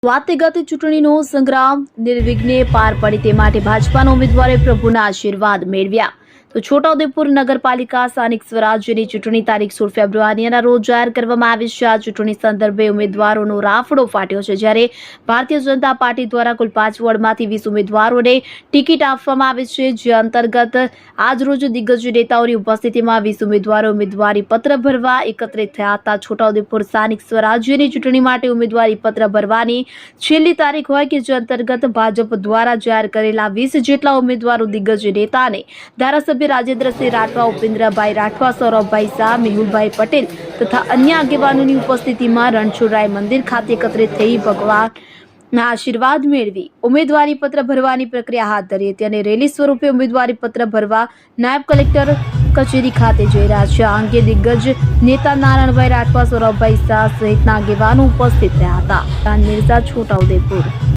વાતગત ચૂંટણીનો સંગ્રામ નિર્વિઘ્ને પાર પડે તે માટે ભાજપાના ઉમેદવારોએ પ્રભુના આશીર્વાદ મેળવ્યા. તો છોટાઉદેપુર નગરપાલિકા સ્થાનિક સ્વરાજ્યની ચૂંટણી તારીખ 16 ફેબ્રુઆરીના રોજ જાહેર કરવામાં આવી છે. આ ચૂંટણી સંદર્ભે ઉમેદવારોનો રાફડો ફાટ્યો છે, જ્યારે ભારતીય જનતા પાર્ટી દ્વારા કુલ 5 વોર્ડમાંથી 20 ઉમેદવારોને ટિકિટ આપવામાં આવી છે, જે અંતર્ગત આજરોજ દિગ્ગજ નેતાઓની ઉપસ્થિતિમાં 20 ઉમેદવારો ઉમેદવારી પત્ર ભરવા એકત્રિત થયા હતા. છોટાઉદેપુર સ્થાનિક સ્વરાજ્યની ચૂંટણી માટે ઉમેદવારી પત્ર ભરવાની છેલ્લી તારીખ હોય કે જે અંતર્ગત ભાજપ દ્વારા જાહેર કરેલા 20 જેટલા ઉમેદવારો દિગ્ગજ નેતાને ધારાસભ્ય રાજેન્દ્રસિંહ રાઠવા, ઉપેન્દ્રભાઈ રાઠવા, સૌરભભાઈ શાહ, મેહુલભાઈ પટેલ તથા અન્ય આગેવાનોની ઉપસ્થિતિમાં રણછોડરાય મંદિર ખાતે એકત્રિત થઈ ભગવાનના આશીર્વાદ મેળવી ઉમેદવારી પત્ર ભરવાની પ્રક્રિયા હાથ ધરી હતી અને રેલી સ્વરૂપે ઉમેદવારી પત્ર ભરવા નાયબ કલેક્ટર કચેરી ખાતે જઈ રહ્યા છે. આ અંગે દિગ્ગજ નેતા નારાયણભાઈ રાઠવા, સૌરભભાઈ શાહ સહિતના આગેવાનો ઉપસ્થિત રહ્યા હતા. મિર્ઝા, છોટાઉદેપુર.